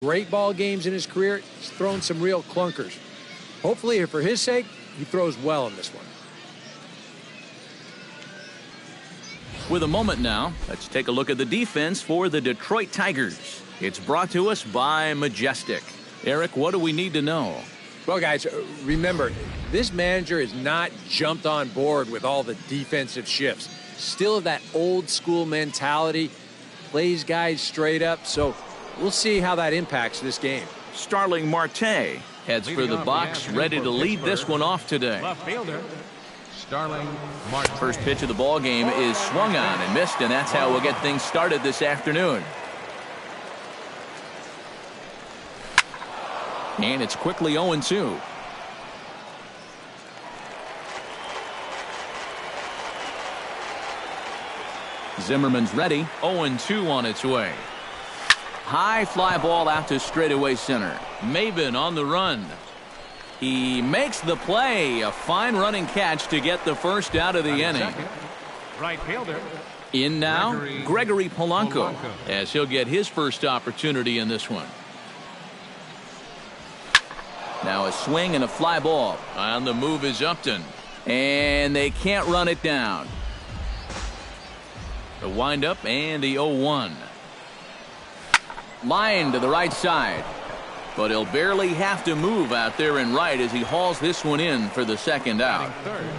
great ball games in his career. He's thrown some real clunkers. Hopefully, for his sake, he throws well in this one. With a moment now, let's take a look at the defense for the Detroit Tigers. It's brought to us by Majestic. Eric, what do we need to know? Well, guys, remember, this manager has not jumped on board with all the defensive shifts. Still that old school mentality, plays guys straight up, so we'll see how that impacts this game. Starling Marte heads for the box, ready to lead this one off today. Left fielder, Starling Marte. First pitch of the ball game is swung on and missed, and that's how we'll get things started this afternoon. And it's quickly 0-2. Zimmerman's ready. 0-2 on its way. High fly ball out to straightaway center. Maben on the run. He makes the play. A fine running catch to get the first out of the inning. Second, right fielder. In now, Gregory Polanco, as he'll get his first opportunity in this one. Now a swing and a fly ball. On the move is Upton. And they can't run it down. The windup and the 0-1. Line to the right side. But he'll barely have to move out there in right as he hauls this one in for the second out.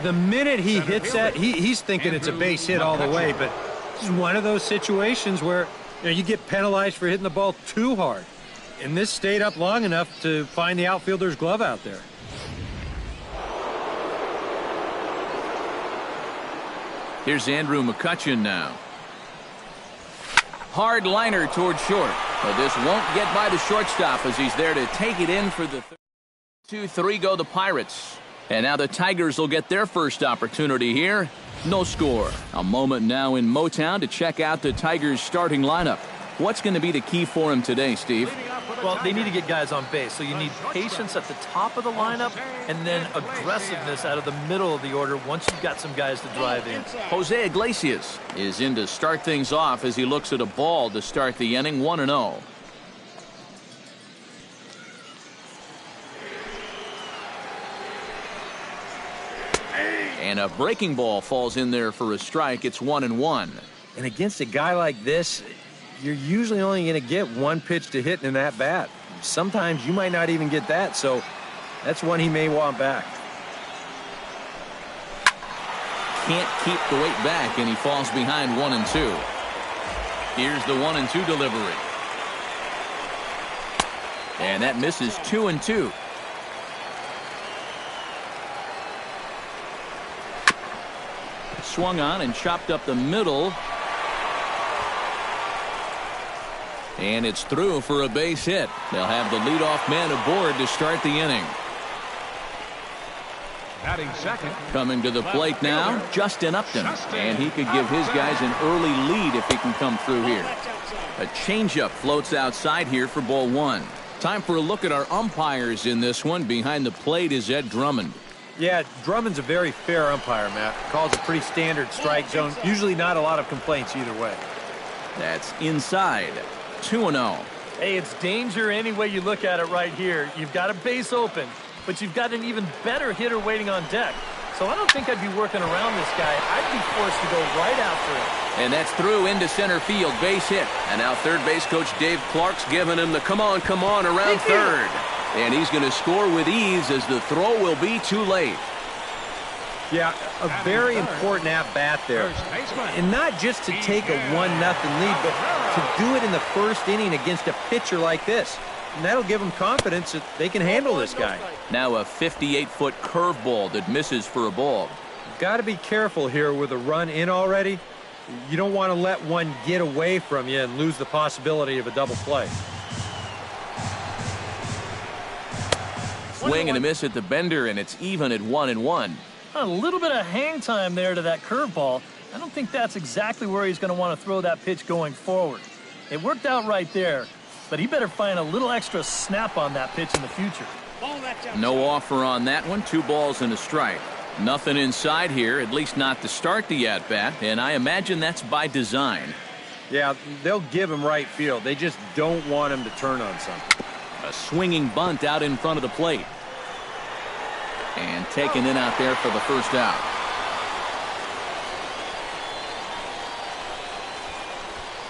The minute he hits that, he's thinking it's a base hit all the way, but it's one of those situations where you get penalized for hitting the ball too hard. And this stayed up long enough to find the outfielder's glove out there. Here's Andrew McCutchen now. Hard liner toward short. But this won't get by the shortstop as he's there to take it in for the 2-3 go the Pirates. And now the Tigers will get their first opportunity here. No score. A moment now in Motown to check out the Tigers starting lineup. What's going to be the key for him today, Steve? Well, they need to get guys on base, so you need patience at the top of the lineup and then aggressiveness out of the middle of the order once you've got some guys to drive in. Jose Iglesias is in to start things off as he looks at a ball to start the inning, 1-0. And a breaking ball falls in there for a strike. It's 1-1. And against a guy like this, you're usually only going to get one pitch to hit in that bat. Sometimes you might not even get that, so that's one he may want back. Can't keep the weight back, and he falls behind 1-2. Here's the 1-2 delivery. And that misses 2-2. Swung on and chopped up the middle. And it's through for a base hit. They'll have the leadoff man aboard to start the inning. Batting second. Coming to the plate now, Justin Upton. And he could give his guys an early lead if he can come through here. A changeup floats outside here for ball one. Time for a look at our umpires in this one. Behind the plate is Ed Drummond. Yeah, Drummond's a very fair umpire, Matt. Calls a pretty standard strike zone. Usually not a lot of complaints either way. That's inside. 2-0. Hey, it's danger any way you look at it right here. You've got a base open, but you've got an even better hitter waiting on deck. So I don't think I'd be working around this guy. I'd be forced to go right after him. And that's through into center field. Base hit. And now third base coach Dave Clark's giving him the come on around third. And he's going to score with ease as the throw will be too late. Yeah, a very important at-bat there. And not just to take a 1-0 lead, but to do it in the first inning against a pitcher like this. And that'll give them confidence that they can handle this guy. Now a 58-foot curveball that misses for a ball. Got to be careful here with a run in already. You don't want to let one get away from you and lose the possibility of a double play. Swing and a miss at the bender, and it's even at 1-1. A little bit of hang time there to that curveball. I don't think that's exactly where he's going to want to throw that pitch going forward. It worked out right there, but he better find a little extra snap on that pitch in the future. No offer on that one. 2 balls and a strike. Nothing inside here, at least not to start the at-bat, and I imagine that's by design. Yeah, they'll give him right field. They just don't want him to turn on something. A swinging bunt out in front of the plate. And taken in out there for the first out.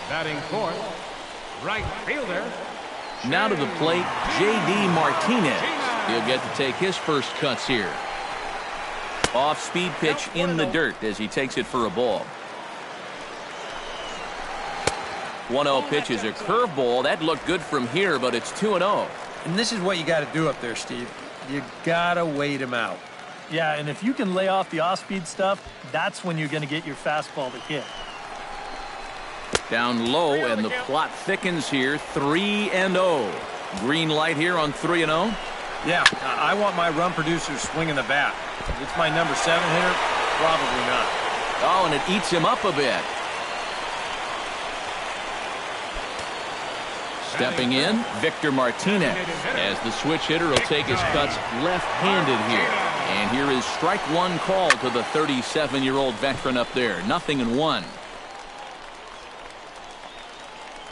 Batting fourth, right fielder. Now to the plate, J.D. Martinez. He'll get to take his first cuts here. Off-speed pitch in the dirt as he takes it for a ball. 1-0 pitch is a curveball. That looked good from here, but it's 2-0. And this is what you got to do up there, Steve. You got to wait him out. Yeah, and if you can lay off the off-speed stuff, that's when you're going to get your fastball to hit. Down low, and the plot thickens here. 3-0. Green light here on 3-0. Yeah, I want my run producers swinging the bat. If it's my number 7 hitter, probably not. Oh, and it eats him up a bit. Stepping in, Victor Martinez, as the switch hitter will take his cuts left-handed here. And here is strike one call to the 37-year-old veteran up there. 0-1.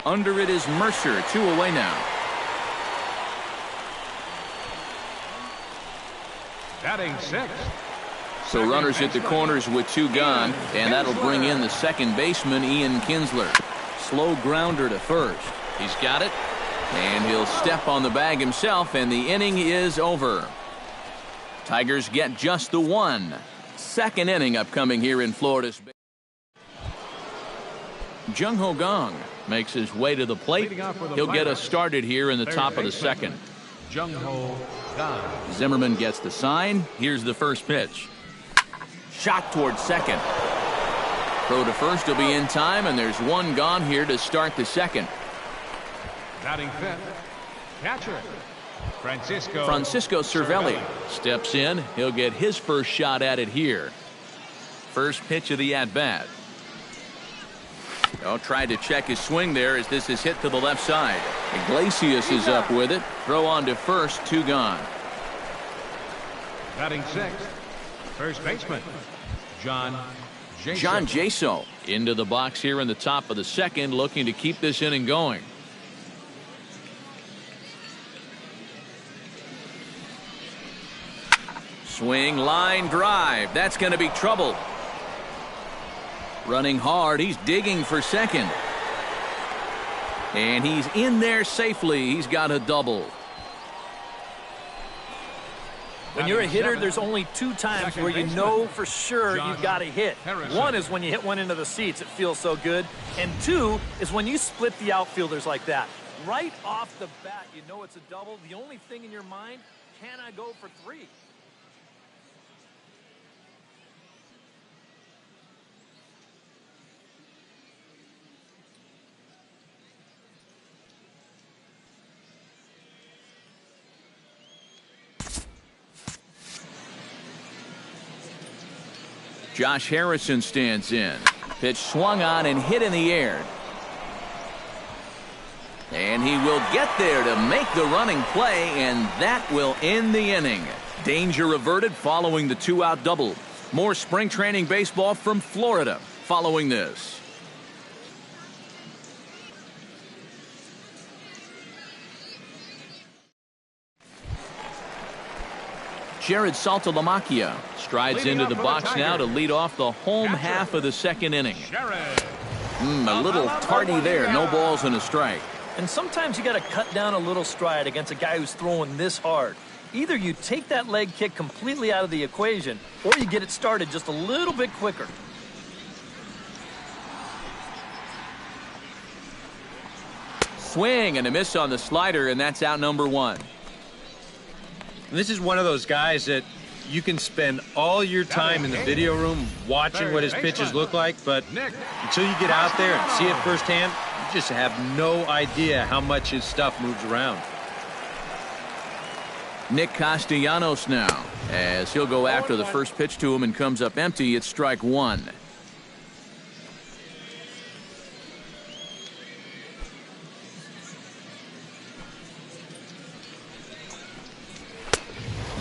Under it is Mercer, 2 away now. Batting sixth. So runners at the corners with 2 gone, and that'll bring in the second baseman, Ian Kinsler. Slow grounder to first. He's got it, and he'll step on the bag himself, and the inning is over. Tigers get just the 1. Second inning upcoming here in Florida's. Jung Ho Gong makes his way to the plate. He'll get us started here in the top of the second. Jung Ho Gong. Zimmerman gets the sign. Here's the first pitch. Shot towards second. Throw to first will be in time, and there's 1 gone here to start the second. Batting fifth, catcher Francisco Cervelli steps in. He'll get his first shot at it here. First pitch of the at-bat. Tried to check his swing there as this is hit to the left side. Iglesias is up with it. Throw on to first, 2 gone. Batting sixth, first baseman John Jaso into the box here in the top of the second, looking to keep this inning going. Swing, line drive. That's going to be trouble. Running hard. He's digging for second. And he's in there safely. He's got a double. When you're a hitter, there's only 2 times where you know for sure you've got a hit. One is when you hit one into the seats. It feels so good. And 2 is when you split the outfielders like that. Right off the bat, you know it's a double. The only thing in your mind, can I go for 3? Josh Harrison stands in. Pitch swung on and hit in the air. And he will get there to make the running play, and that will end the inning. Danger averted following the 2-out double. More spring training baseball from Florida following this. Jared Saltalamacchia strides into the box now to lead off the home half of the second inning. A little tardy there. No balls and a strike. And sometimes you got to cut down a little stride against a guy who's throwing this hard. Either you take that leg kick completely out of the equation, or you get it started just a little bit quicker. Swing and a miss on the slider, and that's out number 1. This is one of those guys that you can spend all your time in the video room watching what his pitches look like, but until you get out there and see it firsthand, you just have no idea how much his stuff moves around. Nick Castellanos now, as he'll go after the first pitch to him and comes up empty. It's strike 1.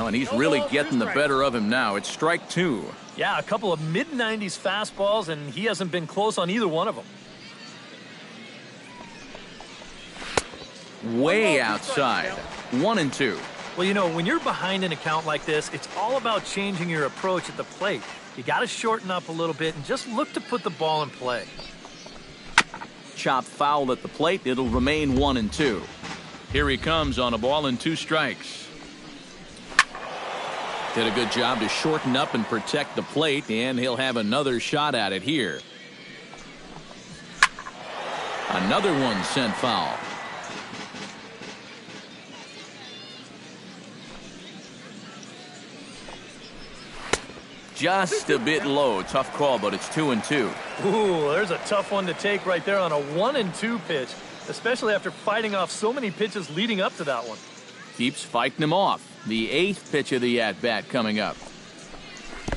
Oh, and he's really getting the better of him now. It's strike 2. Yeah, a couple of mid-90s fastballs, and he hasn't been close on either one of them. way outside. 1-2. Well, you know, when you're behind an account like this, it's all about changing your approach at the plate. You got to shorten up a little bit and just look to put the ball in play. Chop foul at the plate. It'll remain 1-2. Here he comes on a ball and 2 strikes. Did a good job to shorten up and protect the plate, and he'll have another shot at it here. Another one sent foul. Just a bit low. Tough call, but it's 2-2. Ooh, there's a tough one to take right there on a 1-2 pitch, especially after fighting off so many pitches leading up to that one. Keeps fighting him off. The 8th pitch of the at-bat coming up.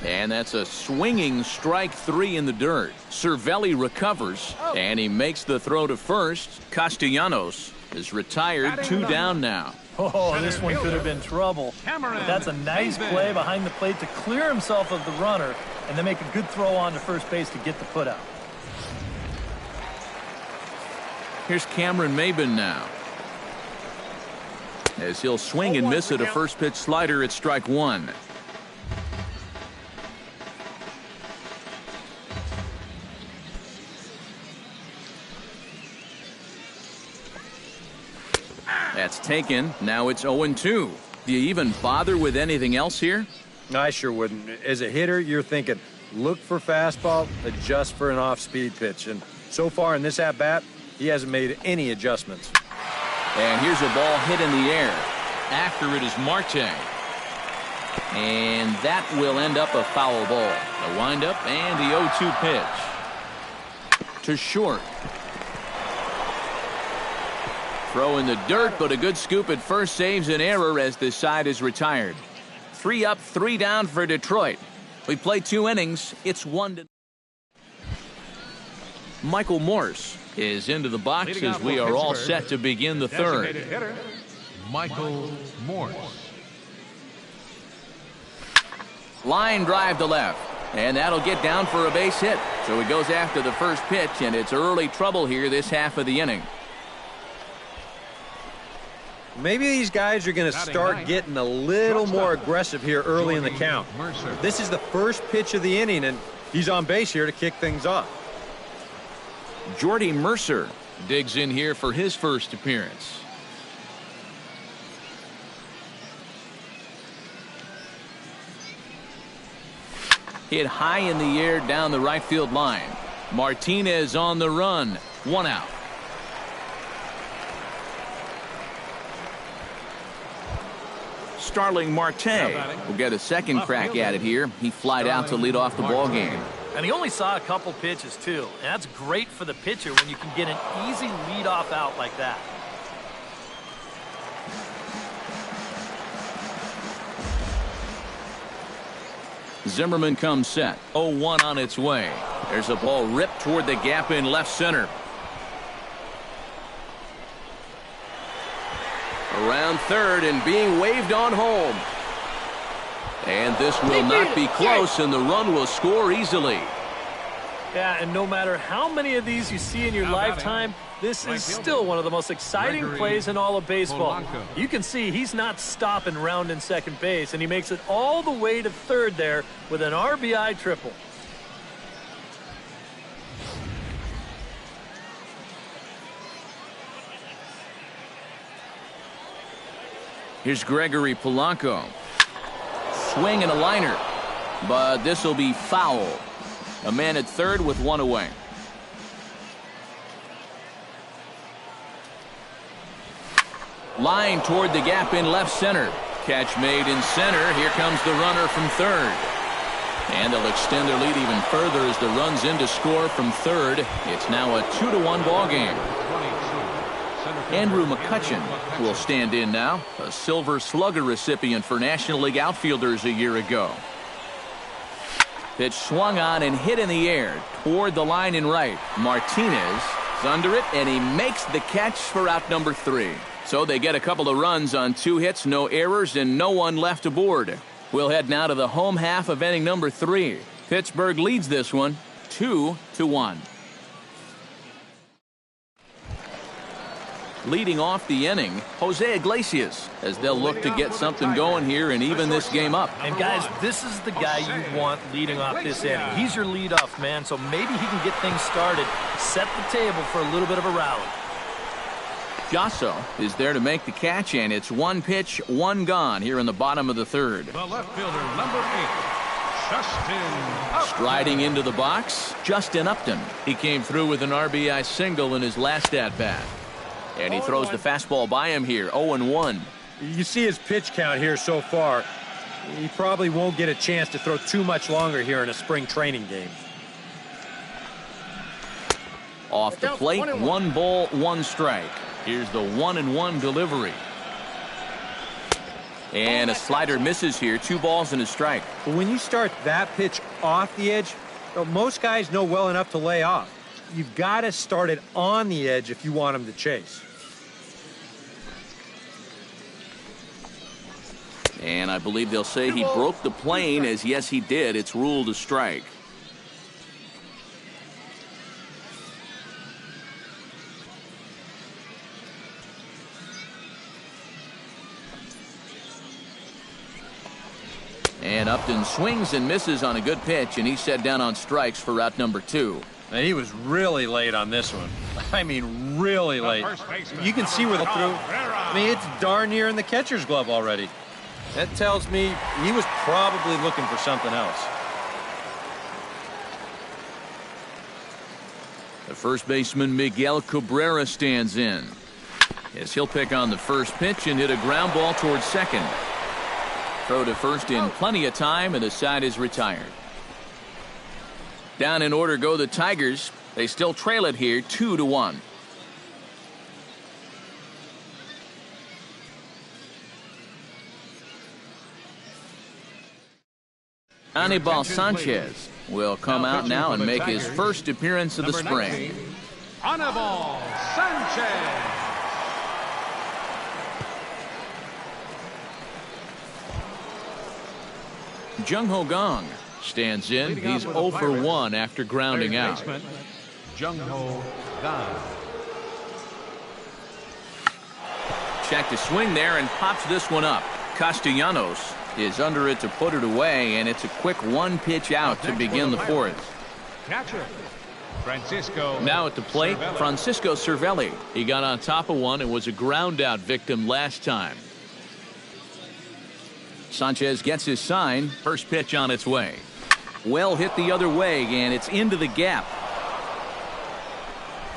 And that's a swinging strike 3 in the dirt. Cervelli recovers, and he makes the throw to first. Castellanos is retired, 2 down now. Oh, this one could have been trouble. But that's a nice play behind the plate to clear himself of the runner and then make a good throw on to first base to get the putout. Here's Cameron Maybin now, as he'll swing and miss at a first pitch slider at strike 1. That's taken. Now it's 0-2. Do you even bother with anything else here? I sure wouldn't. As a hitter, you're thinking, look for fastball, adjust for an off-speed pitch. And so far in this at-bat, he hasn't made any adjustments. And here's a ball hit in the air. After it is Marte. And that will end up a foul ball. The windup and the 0-2 pitch. To short. Throw in the dirt, but a good scoop at first saves an error as this side is retired. 3 up, 3 down for Detroit. We play 2 innings. It's 1-0. Michael Morse is into the box as we are all set to begin the third. Hitter, Michael Morse. Line drive to left, and that'll get down for a base hit. So he goes after the first pitch, and it's early trouble here this half of the inning. Maybe these guys are going to start getting a little more aggressive here early in the count. This is the first pitch of the inning, and he's on base here to kick things off. Jordy Mercer digs in here for his first appearance. Hit high in the air down the right field line. Martinez on the run. 1 out. Starling Marte will get a second crack at it here. He flied out to lead off the ball game. And he only saw a couple pitches, too. And that's great for the pitcher when you can get an easy leadoff out like that. Zimmerman comes set. 0-1 on its way. There's a ball ripped toward the gap in left center. Around third and being waved on home. And this will not be close, and the run will score easily. Yeah, and no matter how many of these you see in your lifetime, this is still one of the most exciting plays in all of baseball. You can see he's not stopping rounding second base, and he makes it all the way to third there with an RBI triple. Here's Gregory Polanco. Swing and a liner, but this will be foul. A man at third with 1 away. Line toward the gap in left center. Catch made in center. Here comes the runner from third. And they'll extend their lead even further as the runs in to score from third. It's now a 2-1 ball game. Andrew McCutchen will stand in now, a Silver Slugger recipient for National League outfielders a year ago. Pitch swung on and hit in the air toward the line in right. Martinez is under it, and he makes the catch for out number 3. So they get a couple of runs on 2 hits, no errors, and no one left aboard. We'll head now to the home half of inning number 3. Pittsburgh leads this one 2-1. Leading off the inning, Jose Iglesias, as they'll look to get something going here and even this game up. And guys, this is the guy you want leading off this inning. He's your leadoff man, so maybe he can get things started, set the table for a little bit of a rally. Jasso is there to make the catch, and it's one pitch, one gone here in the bottom of the third. The left fielder, number 8, Justin Upton. Striding into the box, Justin Upton. He came through with an RBI single in his last at-bat. And he throws the fastball by him here, 0-1. You see his pitch count here so far. He probably won't get a chance to throw too much longer here in a spring training game. Off the plate, 1 ball, 1 strike. Here's the 1-1 delivery. And a slider misses here, 2 balls and a strike. But when you start that pitch off the edge, most guys know well enough to lay off. You've got to start it on the edge if you want him to chase. And I believe they'll say he broke the plane, as yes he did. It's ruled a strike. And Upton swings and misses on a good pitch, and he's set down on strikes for route number 2. And he was really late on this one. I mean, really late. You can see where the throw. I mean, it's darn near in the catcher's glove already. That tells me he was probably looking for something else. The first baseman, Miguel Cabrera, stands in. As he'll pick on the first pitch and hit a ground ball towards second. Throw to first in plenty of time, and the side is retired. Down in order go the Tigers. They still trail it here, 2-1. Anibal Sanchez will come out now and make his first appearance of the spring. Anibal Sanchez. Jung Ho Gong stands in. He's 0 for 1 after grounding out. Jung Ho Gong. Check the swing there and pops this one up. Castellanos is under it to put it away, and it's a quick 1-pitch out to begin the 4th. Catcher, Francisco. Now at the plate, Francisco Cervelli. He got on top of one and was a ground out victim last time. Sanchez gets his sign. First pitch on its way. Well hit the other way, and it's into the gap.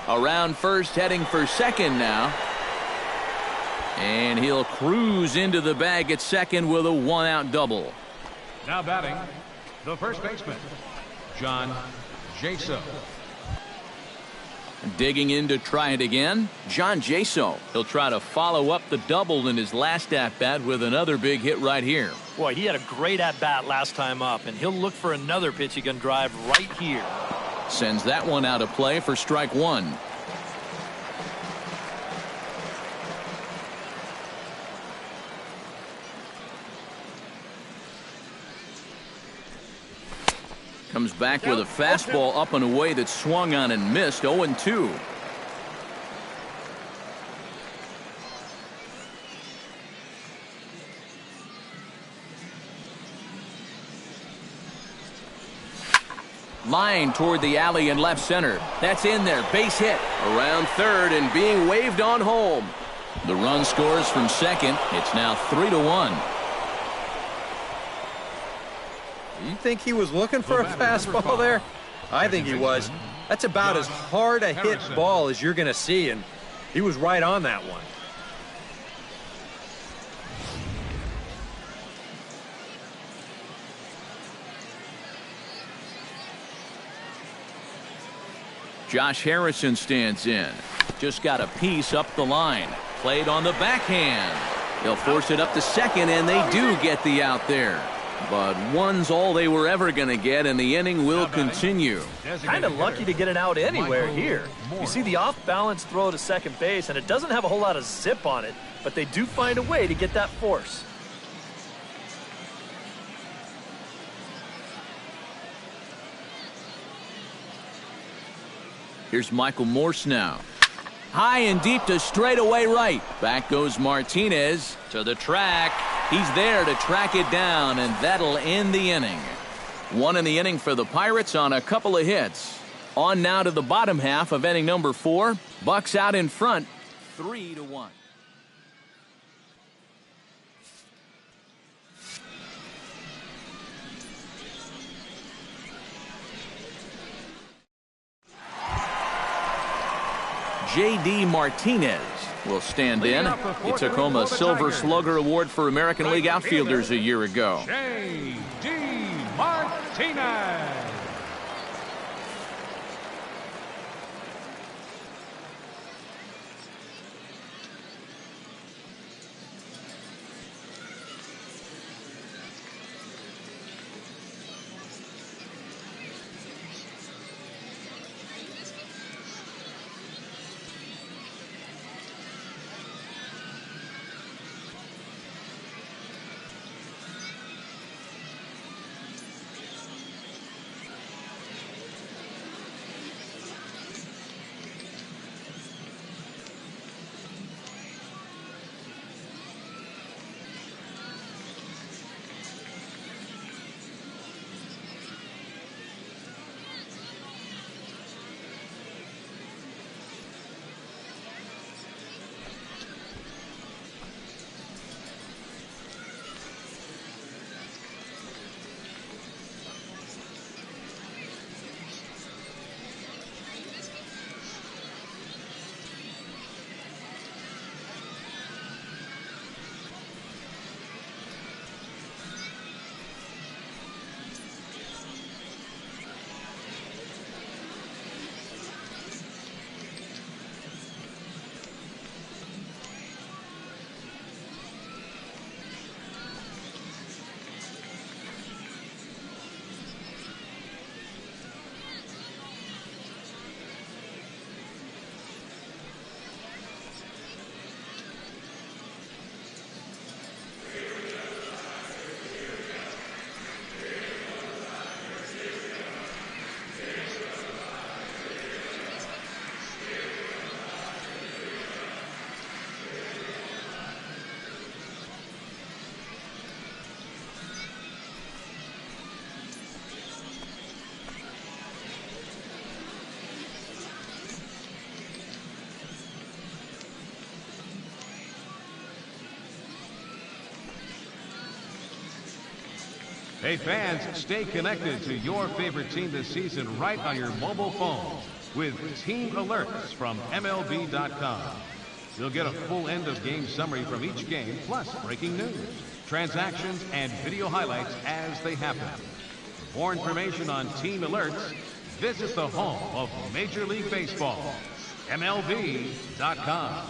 Around first, heading for second now. And he'll cruise into the bag at second with a 1-out double. Now batting, the first baseman, John Jaso. Digging in to try it again, John Jaso. He'll try to follow up the double in his last at-bat with another big hit right here. Boy, he had a great at-bat last time up, and he'll look for another pitch he can drive right here. Sends that one out of play for strike 1. Comes back with a fastball up and away that swung on and missed. 0-2. Line toward the alley in left center. That's in there. Base hit. Around third and being waved on home. The run scores from second. It's now 3-1. You think he was looking for a fastball there? I think he was. That's about as hard a hit ball as you're going to see, and he was right on that one. Josh Harrison stands in. Just got a piece up the line. Played on the backhand. They'll force it up to second, and they do get the out there. But one's all they were ever going to get, and the inning will continue. Kind of lucky to get it out anywhere here. You see the off-balance throw to second base, and it doesn't have a whole lot of zip on it, but they do find a way to get that force. Here's Michael Morse now. High and deep to straightaway right. Back goes Martinez to the track. He's there to track it down, and that'll end the inning. One in the inning for the Pirates on a couple of hits. On now to the bottom half of inning number 4. Bucks out in front, 3-1. J.D. Martinez will stand in. He took home a Silver Slugger Award for American League outfielders a year ago. J.D. Martinez. Hey fans, stay connected to your favorite team this season right on your mobile phone with Team Alerts from MLB.com. You'll get a full end-of-game summary from each game, plus breaking news, transactions, and video highlights as they happen. For more information on Team Alerts, visit the home of Major League Baseball, MLB.com.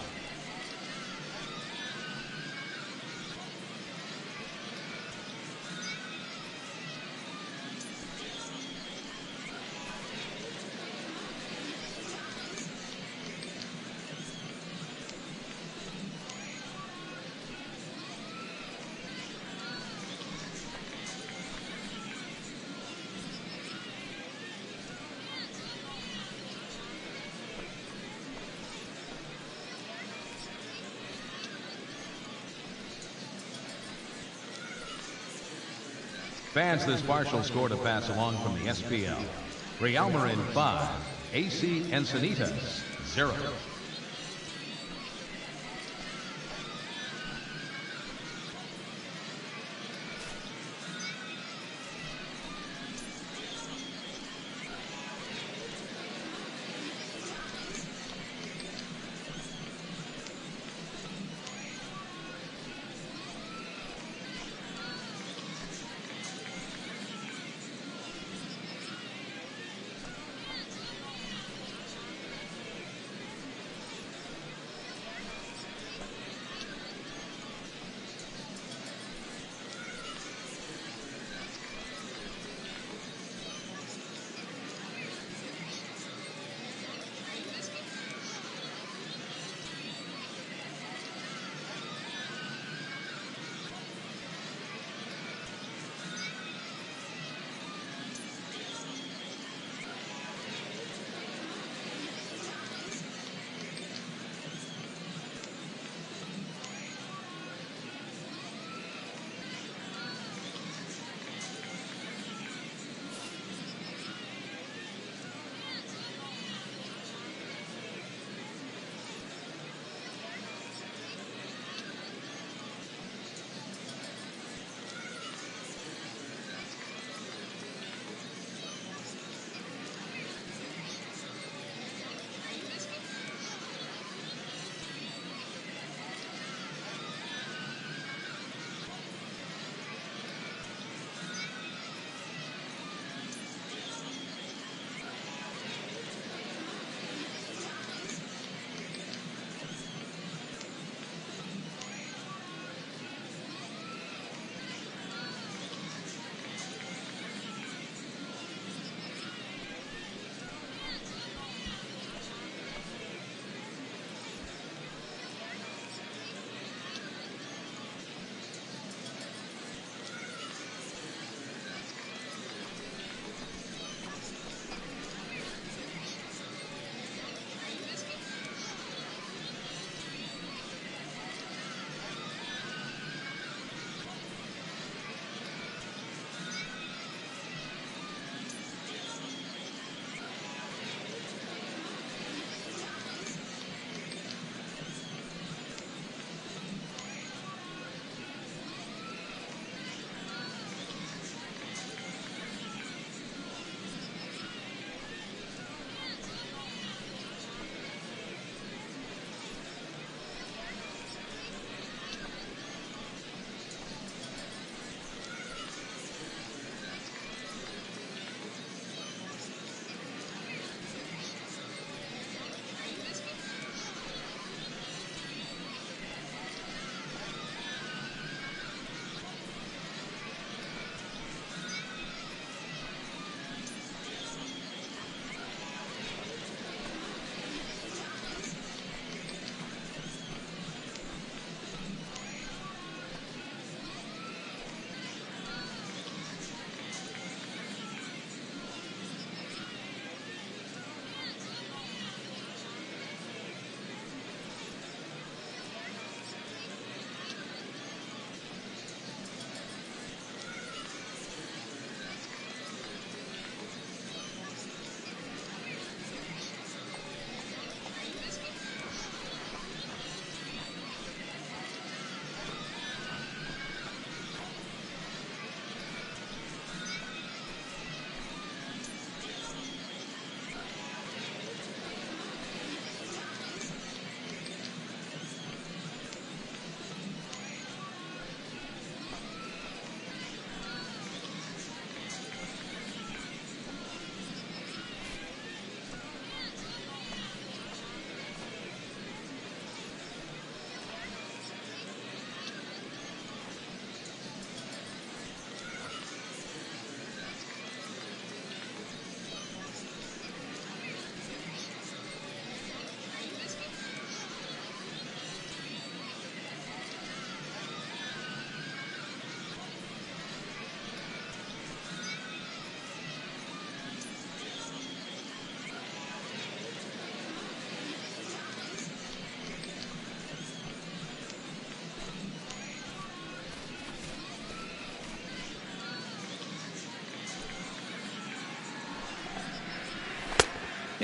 Fans, this partial score to pass along from the SPL. Real Marin 5, AC Encinitas 0.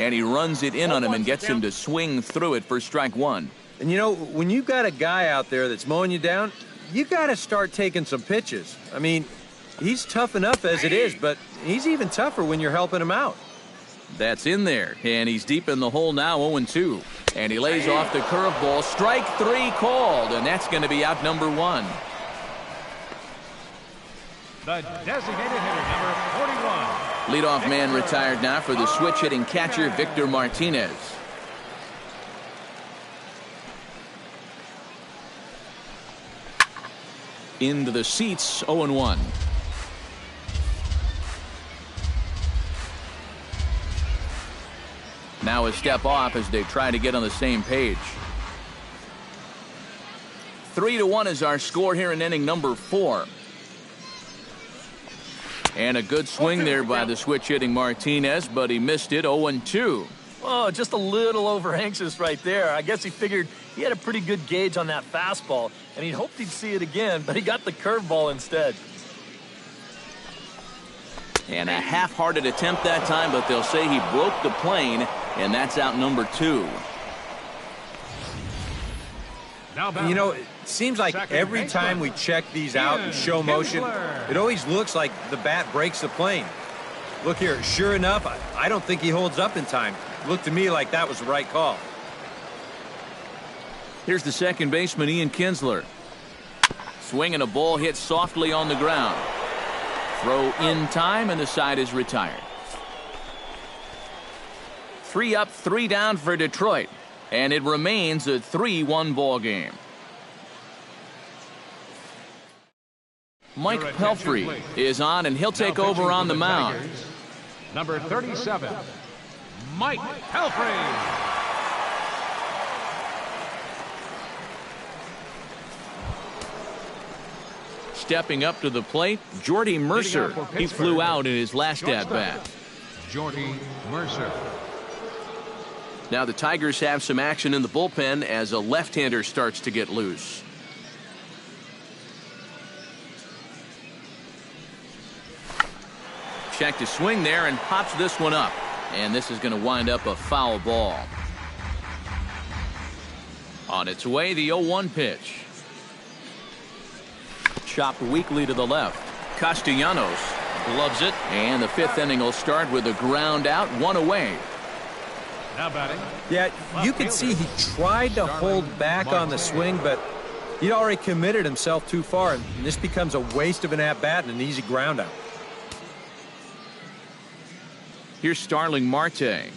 And he runs it in on him and gets him to swing through it for strike one. And you know, when you've got a guy out there that's mowing you down, you got to start taking some pitches. I mean, he's tough enough as it is, but he's even tougher when you're helping him out. That's in there, and he's deep in the hole now, 0-2. And he lays off the curveball. Strike three called, and that's going to be out number one. The designated hitter, number 41. Leadoff man retired now for the switch-hitting catcher, Victor Martinez. Into the seats, 0-1. Now a step off as they try to get on the same page. 3-1 is our score here in inning number 4. And a good swing there by the switch-hitting Martinez, but he missed it, 0-2. Oh, just a little over-anxious right there. I guess he figured he had a pretty good gauge on that fastball, and he hoped he'd see it again, but he got the curveball instead. And a half-hearted attempt that time, but they'll say he broke the plane, and that's out number 2. You know, it seems like every time we check these out and show motion, it always looks like the bat breaks the plane. Look here, sure enough, I don't think he holds up in time. Looked to me like that was the right call. Here's the second baseman, Ian Kinsler. Swinging a ball hit softly on the ground. Throw in time, and the side is retired. 3 up, 3 down for Detroit. And it remains a 3-1 ball game. Mike Pelfrey is on, and he'll take over on the mound. Number 37, Mike Pelfrey. Stepping up to the plate, Jordy Mercer. He flew out in his last at-bat. Jordy Mercer. Now the Tigers have some action in the bullpen as a left-hander starts to get loose. Check to swing there and pops this one up. And this is going to wind up a foul ball. On its way, the 0-1 pitch. Chopped weakly to the left. Castellanos gloves it, and the 5th inning will start with a ground out, 1 away. Now batting. Yeah, you can see he tried to hold back on the swing, but he'd already committed himself too far, and this becomes a waste of an at-bat and an easy ground out. Here's Starling Marte.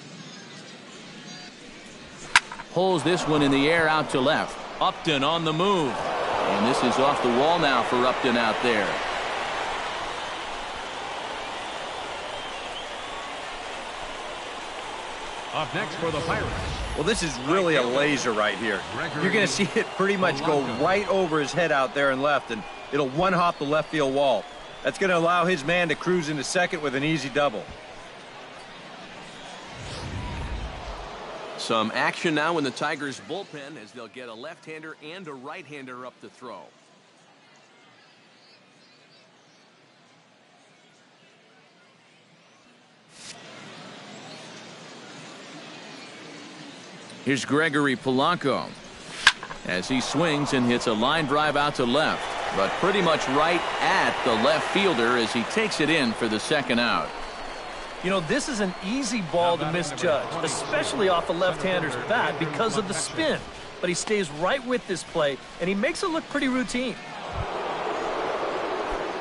Pulls this one in the air out to left. Upton on the move. And this is off the wall now for Upton out there. Up next for the Pirates. Well, this is really a laser right here. You're going to see it pretty much go right over his head out there and left, and it'll one-hop the left field wall. That's going to allow his man to cruise into second with an easy double. Some action now in the Tigers bullpen as they'll get a left-hander and a right-hander up to throw. Here's Gregory Polanco as he swings and hits a line drive out to left, but pretty much right at the left fielder as he takes it in for the second out. You know, this is an easy ball to misjudge, especially off a left-hander's bat because of the spin. But he stays right with this play, and he makes it look pretty routine.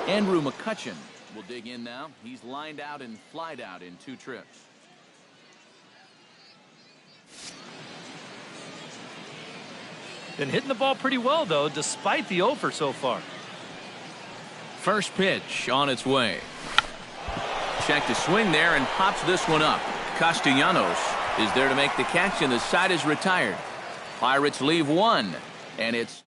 Andrew McCutchen will dig in now. He's lined out and flied out in 2 trips. Been hitting the ball pretty well, though, despite the offer so far. First pitch on its way. Check to swing there and pops this one up. Castellanos is there to make the catch, and the side is retired. Pirates leave 1, and it's